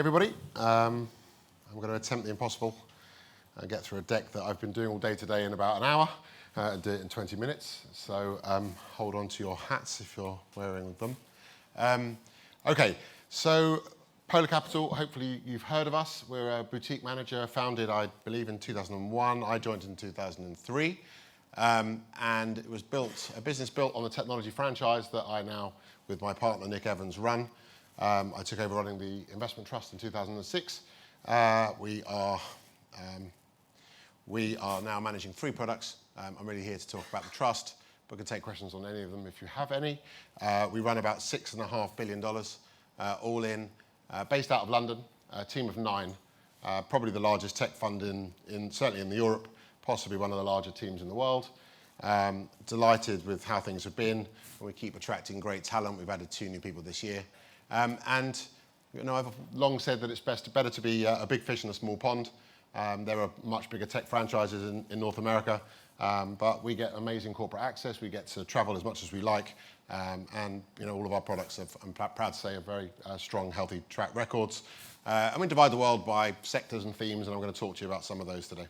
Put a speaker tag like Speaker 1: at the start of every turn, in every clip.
Speaker 1: everybody. I'm going to attempt the impossible and get through a deck that I've been doing all day today in about an hour and do it in 20 minutes. So hold on to your hats if you're wearing them. Okay, so Polar Capital, hopefully you've heard of us. We're a boutique manager founded, I believe, in 2001. I joined in 2003. And it was a business built on the technology franchise that I now, with my partner Nick Evans, run. I took over running the investment trust in 2006. We are now managing 3 products. I'm really here to talk about the trust, but can take questions on any of them if you have any. We run about $6.5 billion, all in, based out of London, a team of 9, probably the largest tech fund certainly in Europe, possibly one of the larger teams in the world. Delighted with how things have been. We keep attracting great talent. We've added 2 new people this year. And you know, I've long said that it's better to be a big fish in a small pond. There are much bigger tech franchises in North America, but we get amazing corporate access. We get to travel as much as we like, and you know, all of our products have, I'm proud to say, have very strong, healthy track records. And we divide the world by sectors and themes, and I'm going to talk to you about some of those today.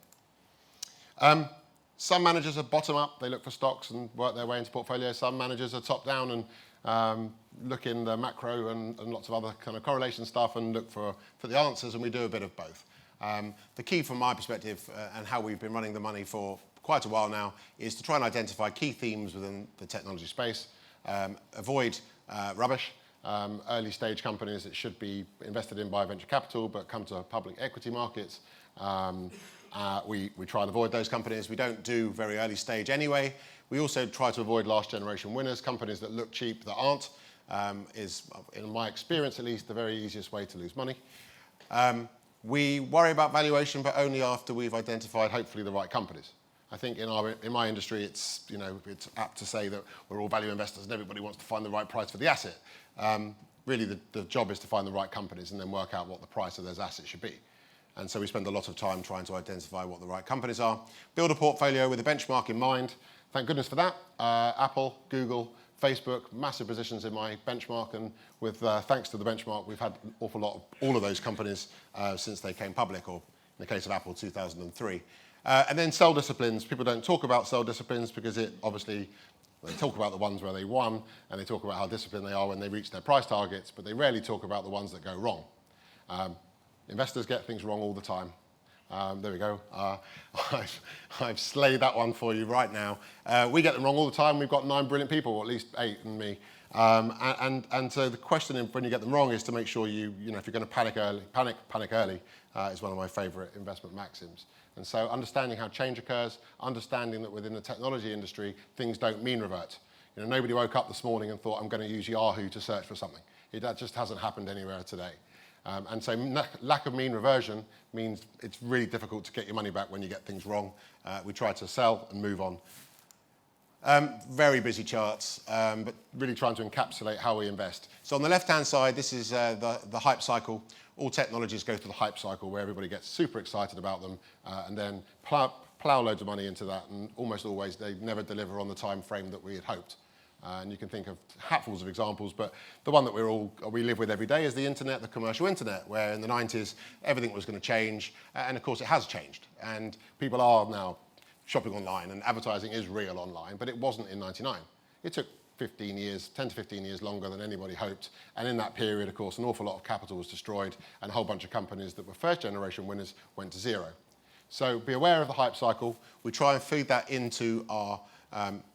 Speaker 1: Some managers are bottom up. They look for stocks and work their way into portfolios. Some managers are top down and look in the macro and lots of other kind of correlation stuff and look for the answers, and we do a bit of both. The key from my perspective and how we've been running the money for quite a while now is to try and identify key themes within the technology space, avoid rubbish, early stage companies that should be invested in by venture capital but come to public equity markets. We try and avoid those companies. We don't do very early stage anyway. We also try to avoid last generation winners, companies that look cheap that aren't, is, in my experience at least, the very easiest way to lose money. We worry about valuation, but only after we've identified, hopefully, the right companies. I think in my industry, it's apt to say that we're all value investors and everybody wants to find the right price for the asset. Really, the job is to find the right companies and then work out what the price of those assets should be. And so we spend a lot of time trying to identify what the right companies are, build a portfolio with a benchmark in mind. Thank goodness for that. Apple, Google, Facebook, massive positions in my benchmark, and with thanks to the benchmark, we've had an awful lot of all of those companies since they came public, or in the case of Apple, 2003. And then sell disciplines. People don't talk about sell disciplines because they talk about the ones where they won, and they talk about how disciplined they are when they reach their price targets, but they rarely talk about the ones that go wrong. Investors get things wrong all the time. There we go. I've slayed that one for you right now. We get them wrong all the time. We've got 9 brilliant people, or at least 8 and me. And so the question when you get them wrong is to make sure if you're going to panic early is one of my favorite investment maxims. And so understanding how change occurs, understanding that within the technology industry, things don't mean revert. Nobody woke up this morning and thought, I'm going to use Yahoo to search for something. That just hasn't happened anywhere today. And so lack of mean reversion means it's really difficult to get your money back when you get things wrong. We try to sell and move on. Very busy charts, but really trying to encapsulate how we invest. So on the left-hand side, this is the hype cycle. All technologies go through the hype cycle where everybody gets super excited about them and then plow loads of money into that, and almost always they never deliver on the time frame that we had hoped. And you can think of hatfuls of examples, but the one that we live with every day is the internet, the commercial internet, where in the 90s everything was going to change, and of course it has changed, and people are now shopping online, and advertising is real online, but it wasn't in 99. It took 10 to 15 years longer than anybody hoped, and in that period, of course, an awful lot of capital was destroyed, and a whole bunch of companies that were first-generation winners went to zero. So be aware of the hype cycle. We try and feed that into our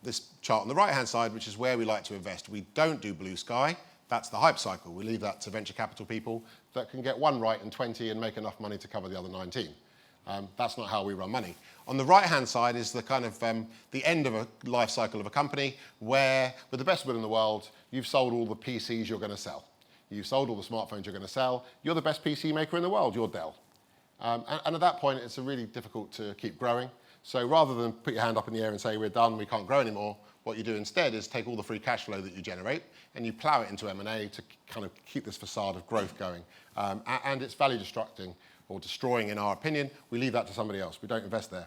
Speaker 1: this chart on the right-hand side, which is where we like to invest. We don't do blue sky. That's the hype cycle. We leave that to venture capital people that can get one right in 20 and make enough money to cover the other 19. That's not how we run money. On the right-hand side is the kind of the end of a life cycle of a company where, with the best will in the world, you've sold all the PCs you're going to sell. You've sold all the smartphones you're going to sell. You're the best PC maker in the world. You're Dell. And at that point, it's really difficult to keep growing. So rather than put your hand up in the air and say, we're done, we can't grow anymore, what you do instead is take all the free cash flow that you generate and you plow it into M&A to kind of keep this facade of growth going. And it's value destructing or destroying, in our opinion. We leave that to somebody else. We don't invest there.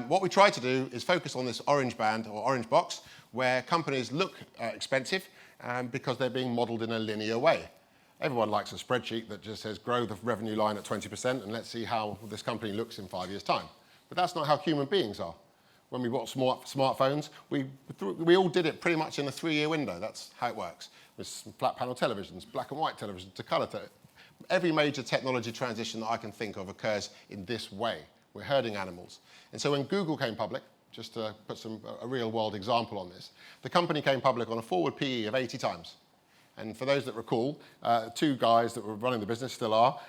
Speaker 1: What we try to do is focus on this orange band or orange box where companies look expensive because they're being modeled in a linear way. Everyone likes a spreadsheet that just says grow the revenue line at 20% and let's see how this company looks in 5 years' time. But that's not how human beings are. When we bought smartphones, we all did it pretty much in a 3-year window. That's how it works. There's flat panel televisions, black and white televisions, to colour. Every major technology transition that I can think of occurs in this way. We're herding animals. And so when Google came public, just to put a real world example on this, the company came public on a forward PE of 80 times. And for those that recall, 2 guys that were running the business, still are,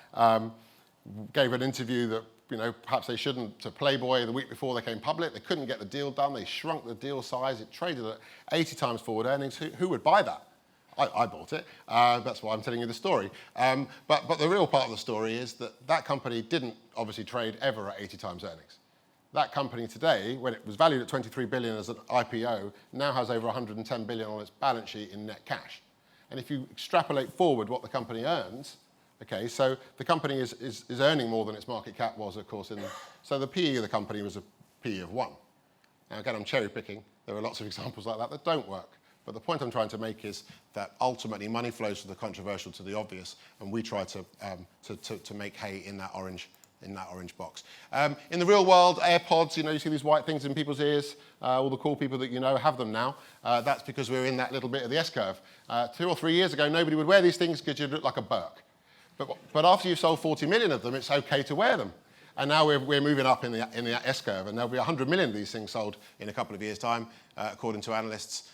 Speaker 1: gave an interview that perhaps they shouldn't to Playboy the week before they came public. They couldn't get the deal done. They shrunk the deal size. It traded at 80 times forward earnings. Who would buy that? I bought it. That's why I'm telling you the story. But the real part of the story is that company didn't obviously trade ever at 80 times earnings. That company today, when it was valued at 23 billion as an IPO, now has over 110 billion on its balance sheet in net cash. And if you extrapolate forward what the company earns, okay, so the company is earning more than its market cap was, of course. So the PE of the company was a PE of 1. Now, again, I'm cherry picking. There are lots of examples like that don't work. But the point I'm trying to make is that ultimately money flows from the controversial to the obvious, and we try to make hay in that orange box. In the real world, AirPods, you see these white things in people's ears. All the cool people that have them now. That's because we're in that little bit of the S-curve. 2 or 3 years ago, nobody would wear these things because you look like a Burke. But after you've sold 40 million of them, it's okay to wear them. And now we're moving up in the S-curve, and there'll be 100 million of these things sold in a couple of years' time, according to analysts.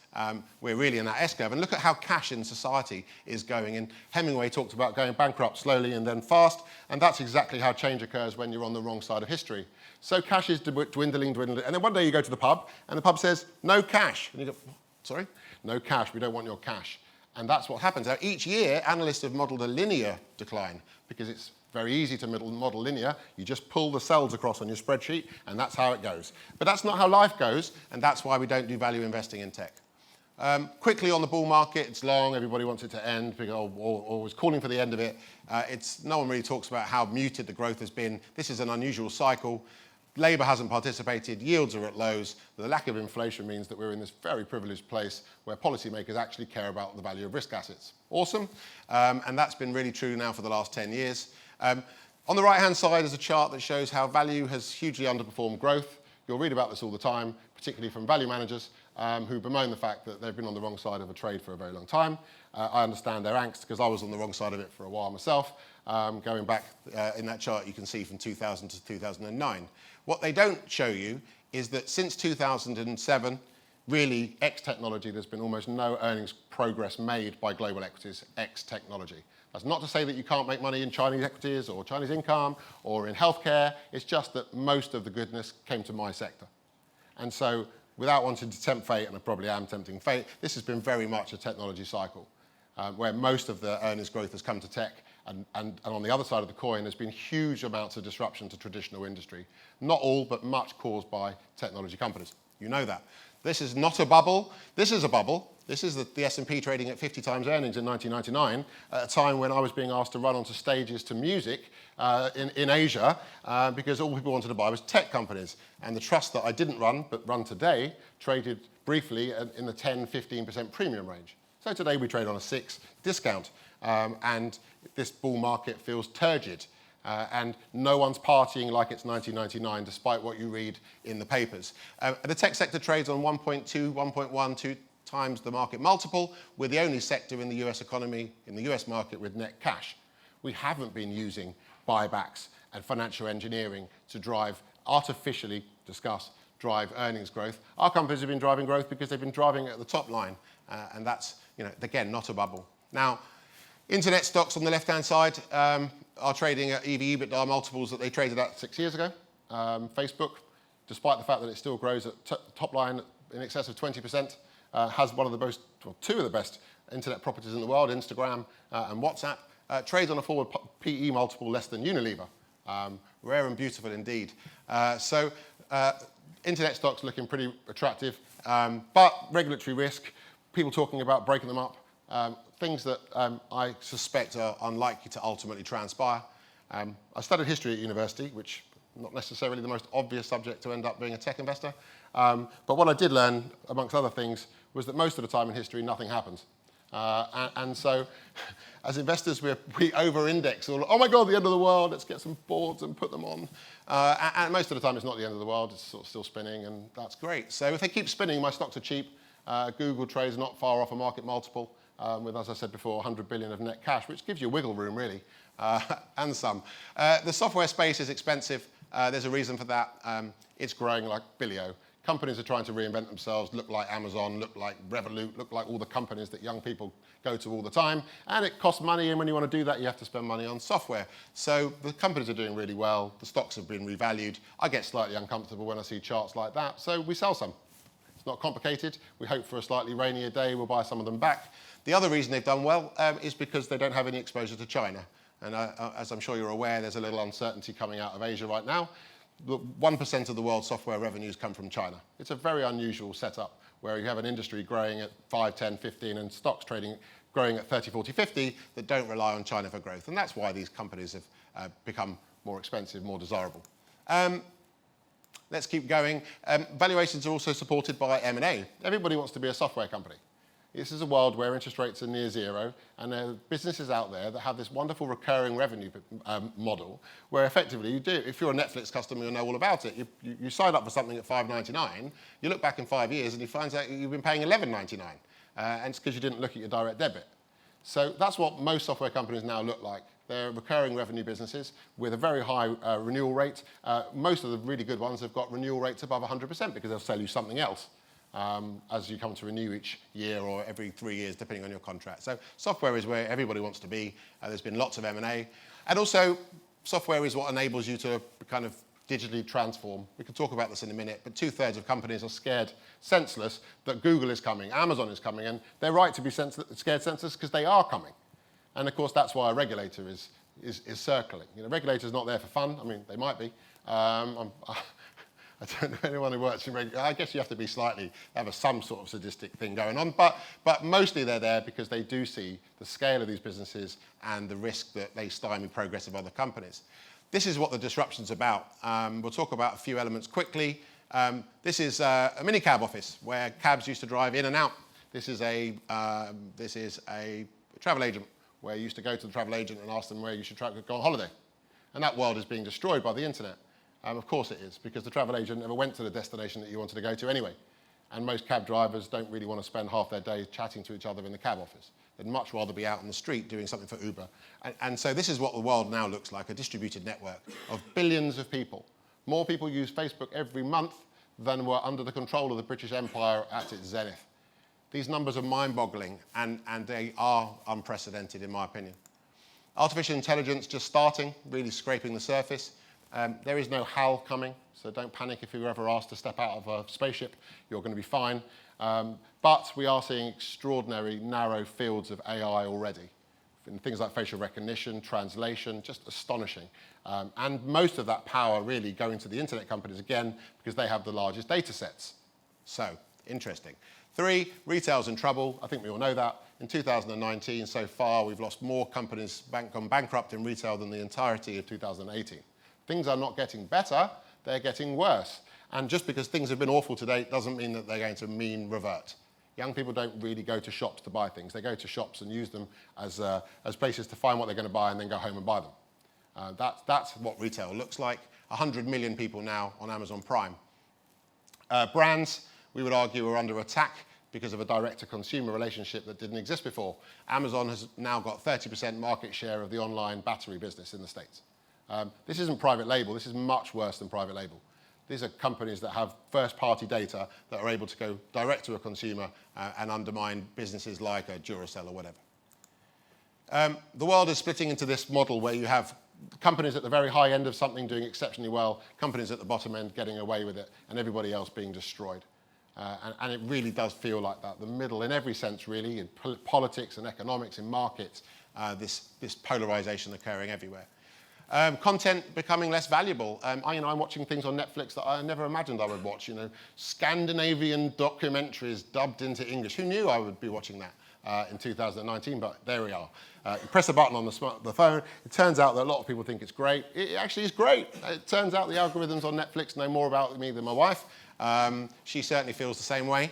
Speaker 1: We're really in that S-curve. And look at how cash in society is going. And Hemingway talked about going bankrupt slowly and then fast, and that's exactly how change occurs when you're on the wrong side of history. So cash is dwindling, and then one day you go to the pub, and the pub says, no cash. And you go, sorry? No cash, we don't want your cash. And that's what happens. Now, each year, analysts have modelled a linear decline because it's very easy to model linear. You just pull the cells across on your spreadsheet, and that's how it goes. But that's not how life goes, and that's why we don't do value investing in tech. Quickly on the bull market, it's long. Everybody wants it to end, always calling for the end of it. No one really talks about how muted the growth has been. This is an unusual cycle. Labour hasn't participated, yields are at lows. The lack of inflation means that we're in this very privileged place where policymakers actually care about the value of risk assets. Awesome. And that's been really true now for the last 10 years. On the right-hand side is a chart that shows how value has hugely underperformed growth. You'll read about this all the time, particularly from value managers who bemoan the fact that they've been on the wrong side of a trade for a very long time. I understand their angst because I was on the wrong side of it for a while myself. Going back in that chart, you can see from 2000 to 2009. What they don't show you is that since 2007, really, ex-technology, there's been almost no earnings progress made by global equities, ex-technology. That's not to say that you can't make money in Chinese equities or Chinese income or in healthcare. It's just that most of the goodness came to my sector. And so, without wanting to tempt fate, and I probably am tempting fate, this has been very much a technology cycle where most of the earnings growth has come to tech. And on the other side of the coin, there's been huge amounts of disruption to traditional industry. Not all, but much caused by technology companies. You know that. This is not a bubble. This is a bubble. This is the S&P trading at 50 times earnings in 1999, at a time when I was being asked to run onto stages to music in Asia because all people wanted to buy was tech companies. And the trust that I didn't run, but run today, traded briefly in the 10-15% premium range. So today we trade on a 6 discount. And this bull market feels turgid. And no one's partying like it's 1999, despite what you read in the papers. The tech sector trades on 1.2, 1.12 times the market multiple. We're the only sector in the US economy, in the US market, with net cash. We haven't been using buybacks and financial engineering to artificially drive earnings growth. Our companies have been driving growth because they've been driving it at the top line. And that's, again, not a bubble. Now, internet stocks on the left-hand side are trading at EV/EBITDA multiples that they traded at 6 years ago. Facebook, despite the fact that it still grows at top line in excess of 20%, has two of the best internet properties in the world, Instagram and WhatsApp, trades on a forward PE multiple less than Unilever. Rare and beautiful indeed. So internet stocks looking pretty attractive, but regulatory risk, people talking about breaking them up, things that I suspect are unlikely to ultimately transpire. I studied history at university, which is not necessarily the most obvious subject to end up being a tech investor. But what I did learn, amongst other things, was that most of the time in history, nothing happens. And so, as investors, we over-index. Oh my God, the end of the world, let's get some boards and put them on. And most of the time, it's not the end of the world. It's sort of still spinning, and that's great. So if they keep spinning, my stocks are cheap. Google trades not far off a market multiple, with, as I said before, 100 billion of net cash, which gives you wiggle room, really, and some. The software space is expensive. There's a reason for that. It's growing like Billio. Companies are trying to reinvent themselves, look like Amazon, look like Revolut, look like all the companies that young people go to all the time. And it costs money, and when you want to do that, you have to spend money on software. So the companies are doing really well. The stocks have been revalued. I get slightly uncomfortable when I see charts like that, so we sell some. It's not complicated. We hope for a slightly rainier day. We'll buy some of them back. The other reason they've done well is because they don't have any exposure to China. And as I'm sure you're aware, there's a little uncertainty coming out of Asia right now. 1% of the world's software revenues come from China. It's a very unusual setup where you have an industry growing at 5, 10, 15 and stocks trading growing at 30, 40, 50 that don't rely on China for growth. And that's why these companies have become more expensive, more desirable. Let's keep going. Valuations are also supported by M&A. Everybody wants to be a software company. This is a world where interest rates are near zero, and there are businesses out there that have this wonderful recurring revenue model where effectively you do, if you're a Netflix customer, you'll know all about it. You sign up for something at $5.99, you look back in 5 years and you find out you've been paying $11.99, and it's because you didn't look at your direct debit. So that's what most software companies now look like. They're recurring revenue businesses with a very high renewal rate. Most of the really good ones have got renewal rates above 100% because they'll sell you something else. As you come to renew each year or every 3 years, depending on your contract. So software is where everybody wants to be. There's been lots of M&A. And also, software is what enables you to kind of digitally transform. We can talk about this in a minute, but 2/3 of companies are scared senseless that Google is coming, Amazon is coming, and they're right to be scared senseless because they are coming. And of course, that's why a regulator is circling. You know, regulator's not there for fun. I mean, they might be. I don't know anyone who works in regulation. I guess you have to be have some sort of sadistic thing going on, but mostly they're there because they do see the scale of these businesses and the risk that they stymie progress of other companies. This is what the disruption's about. We'll talk about a few elements quickly. This is a mini cab office where cabs used to drive in and out. This is a travel agent where you used to go to the travel agent and ask them where you should go on holiday. And that world is being destroyed by the internet. Of course it is, because the travel agent never went to the destination that you wanted to go to anyway. And most cab drivers don't really want to spend half their day chatting to each other in the cab office. They'd much rather be out on the street doing something for Uber. And so this is what the world now looks like, a distributed network of billions of people. More people use Facebook every month than were under the control of the British Empire at its zenith. These numbers are mind-boggling, and they are unprecedented, in my opinion. Artificial intelligence just starting, really scraping the surface. There is no HAL coming, so don't panic if you're ever asked to step out of a spaceship. You're going to be fine. But we are seeing extraordinary narrow fields of AI already. In things like facial recognition, translation, just astonishing. And most of that power really going to the internet companies, again, because they have the largest data sets. So, interesting. 3, retail's in trouble. I think we all know that. In 2019, so far, we've lost more companies gone bankrupt in retail than the entirety of 2018. Things are not getting better, they're getting worse. And just because things have been awful to date doesn't mean that they're going to mean revert. Young people don't really go to shops to buy things. They go to shops and use them as places to find what they're going to buy and then go home and buy them. That's what retail looks like. 100 million people now on Amazon Prime. Brands, we would argue, are under attack because of a direct-to-consumer relationship that didn't exist before. Amazon has now got 30% market share of the online battery business in the States. This isn't private label. This is much worse than private label. These are companies that have first-party data that are able to go direct to a consumer and undermine businesses like a Duracell or whatever. The world is splitting into this model where you have companies at the very high end of something doing exceptionally well, companies at the bottom end getting away with it, and everybody else being destroyed. And it really does feel like that. The middle, in every sense, really, in politics and economics, in markets, this polarization occurring everywhere. Content becoming less valuable. I'm watching things on Netflix that I never imagined I would watch. Scandinavian documentaries dubbed into English. Who knew I would be watching that in 2019? But there we are. You press a button on the phone. It turns out that a lot of people think it's great. It actually is great. It turns out the algorithms on Netflix know more about me than my wife. She certainly feels the same way.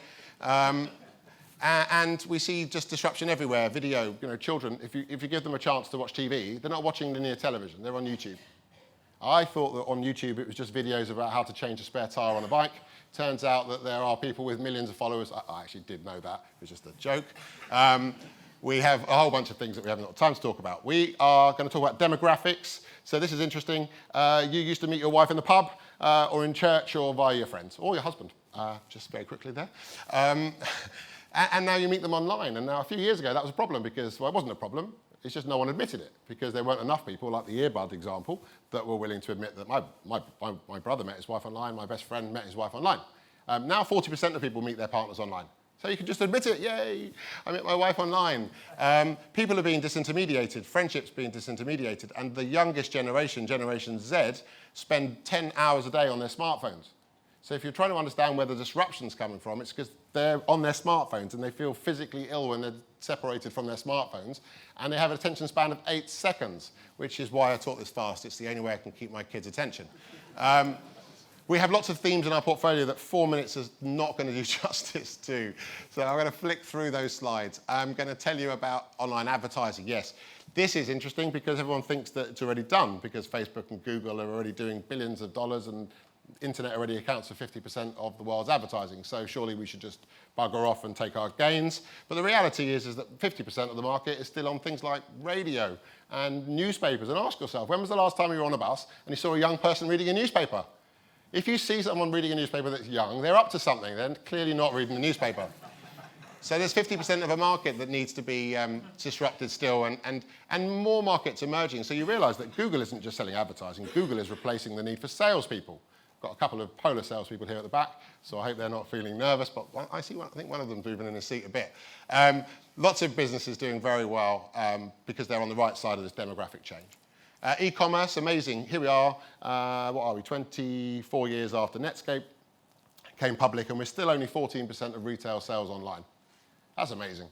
Speaker 1: And we see just disruption everywhere. Video, children, if you give them a chance to watch TV, they're not watching linear television, they're on YouTube. I thought that on YouTube it was just videos about how to change a spare tire on a bike. Turns out that there are people with millions of followers. I actually did know that, it was just a joke. We have a whole bunch of things that we haven't got time to talk about. We are going to talk about demographics. So this is interesting. You used to meet your wife in the pub, or in church, or via your friends, or your husband, just very quickly there. And now you meet them online. And now a few years ago, that was a problem because, well, it wasn't a problem. It's just no one admitted it because there weren't enough people, like the earbud example, that were willing to admit that my brother met his wife online, my best friend met his wife online. Now 40% of people meet their partners online. So you can just admit it, yay, I met my wife online. People are being disintermediated, friendships being disintermediated, and the youngest generation, Generation Z, spend 10 hours a day on their smartphones. So if you're trying to understand where the disruption's coming from, it's because they're on their smartphones and they feel physically ill when they're separated from their smartphones, and they have an attention span of 8 seconds, which is why I taught this fast. It's the only way I can keep my kids' attention. We have lots of themes in our portfolio that 4 minutes is not going to do justice to. So I'm going to flick through those slides. I'm going to tell you about online advertising. Yes, this is interesting because everyone thinks that it's already done because Facebook and Google are already doing billions of dollars and internet already accounts for 50% of the world's advertising. So surely we should just bugger off and take our gains. But the reality is that 50% of the market is still on things like radio and newspapers. And ask yourself, when was the last time you were on a bus and you saw a young person reading a newspaper? If you see someone reading a newspaper that's young, they're up to something. They're clearly not reading the newspaper. So there's 50% of a market that needs to be disrupted still, and more markets emerging. So you realise that Google isn't just selling advertising. Google is replacing the need for salespeople. Got a couple of polar salespeople here at the back, so I hope they're not feeling nervous, but I think one of them's moving in his seat a bit. Lots of businesses doing very well because they're on the right side of this demographic change. E-commerce, amazing. Here we are, what are we, 24 years after Netscape came public, and we're still only 14% of retail sales online. That's amazing.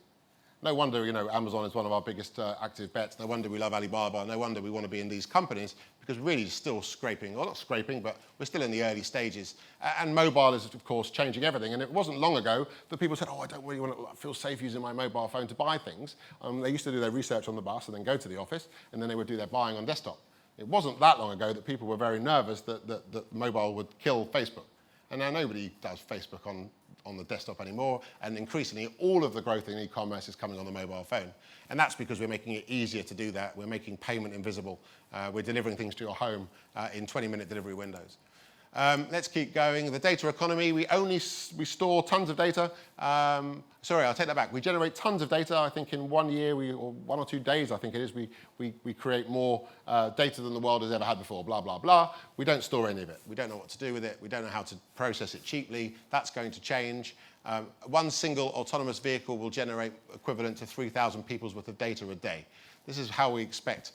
Speaker 1: No wonder, Amazon is one of our biggest active bets. No wonder we love Alibaba. No wonder we want to be in these companies because we're really still scraping, well, not scraping, but we're still in the early stages. And mobile is, of course, changing everything. And it wasn't long ago that people said, I don't really want to feel safe using my mobile phone to buy things. They used to do their research on the bus and then go to the office, and then they would do their buying on desktop. It wasn't that long ago that people were very nervous that mobile would kill Facebook. And now nobody does Facebook on the desktop anymore, and increasingly all of the growth in e-commerce is coming on the mobile phone. And that's because we're making it easier to do that. We're making payment invisible. We're delivering things to your home in 20-minute delivery windows. Let's keep going. The data economy, we store tons of data. Sorry, I'll take that back. We generate tons of data. I think in 1 year, or 1 or 2 days, I think it is, we create more data than the world has ever had before, blah, blah, blah. We don't store any of it. We don't know what to do with it. We don't know how to process it cheaply. That's going to change. One single autonomous vehicle will generate equivalent to 3,000 people's worth of data a day. This is how we expect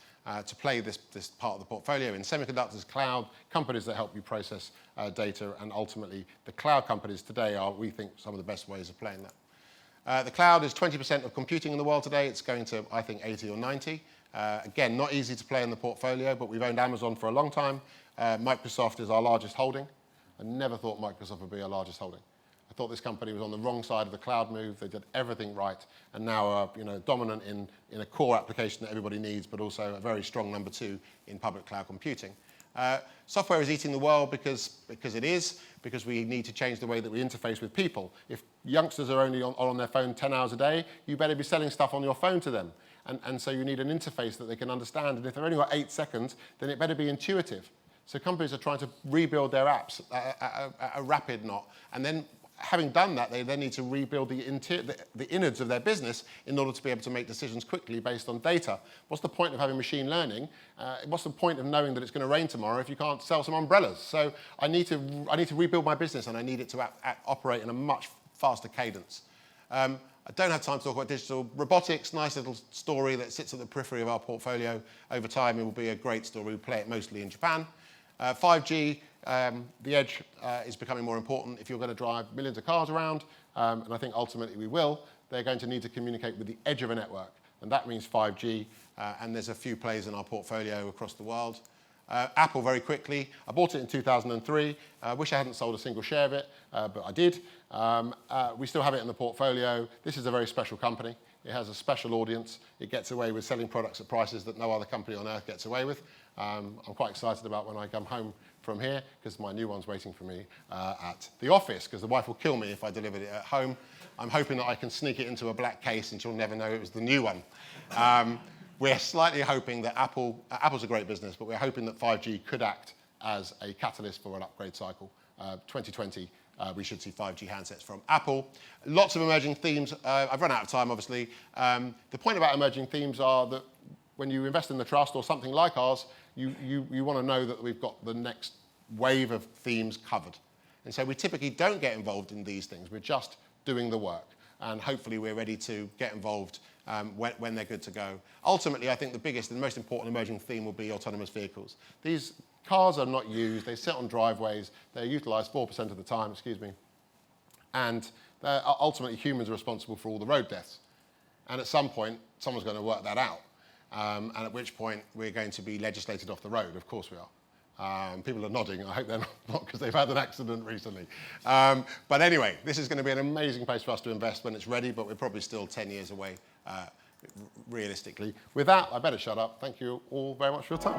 Speaker 1: to play this part of the portfolio in semiconductors, cloud, companies that help you process data, and ultimately the cloud companies today are, we think, some of the best ways of playing that. The cloud is 20% of computing in the world today. It's going to, I think, 80 or 90. Again, not easy to play in the portfolio, but we've owned Amazon for a long time. Microsoft is our largest holding. I never thought Microsoft would be our largest holding. I thought this company was on the wrong side of the cloud move. They did everything right, and now are dominant in a core application that everybody needs, but also a very strong number 2 in public cloud computing. Software is eating the world because we need to change the way that we interface with people. If youngsters are only on their phone 10 hours a day, you better be selling stuff on your phone to them. And so you need an interface that they can understand. And if they've only got 8 seconds, then it better be intuitive. So companies are trying to rebuild their apps at a rapid knot. And then having done that, they then need to rebuild the innards of their business in order to be able to make decisions quickly based on data. What's the point of having machine learning? What's the point of knowing that it's going to rain tomorrow if you can't sell some umbrellas? So I need to rebuild my business, and I need it to operate in a much faster cadence. I don't have time to talk about digital. Robotics, nice little story that sits at the periphery of our portfolio. Over time, it will be a great story. We play it mostly in Japan. 5G, the edge is becoming more important. If you're going to drive millions of cars around, and I think ultimately we will, they're going to need to communicate with the edge of a network. And that means 5G, and there's a few plays in our portfolio across the world. Apple very quickly. I bought it in 2003. I wish I hadn't sold a single share of it, but I did. We still have it in the portfolio. This is a very special company. It has a special audience. It gets away with selling products at prices that no other company on earth gets away with. I'm quite excited about when I come home from here, because my new one's waiting for me at the office, because the wife will kill me if I delivered it at home. I'm hoping that I can sneak it into a black case and she'll never know it was the new one. We're slightly hoping that Apple's a great business, but we're hoping that 5G could act as a catalyst for an upgrade cycle. 2020, we should see 5G handsets from Apple. Lots of emerging themes. I've run out of time, obviously. The point about emerging themes are that when you invest in the trust or something like ours, you want to know that we've got the next wave of themes covered. And so we typically don't get involved in these things. We're just doing the work. And hopefully we're ready to get involved when they're good to go. Ultimately, I think the biggest and most important emerging theme will be autonomous vehicles. These cars are not used. They sit on driveways. They're utilised 4% of the time, and ultimately humans are responsible for all the road deaths. And at some point, someone's going to work that out. And at which point, we're going to be legislated off the road. Of course we are. People are nodding. I hope they're not, because they've had an accident recently. But anyway, this is going to be an amazing place for us to invest when it's ready, but we're probably still 10 years away, realistically. With that, I better shut up. Thank you all very much for your time.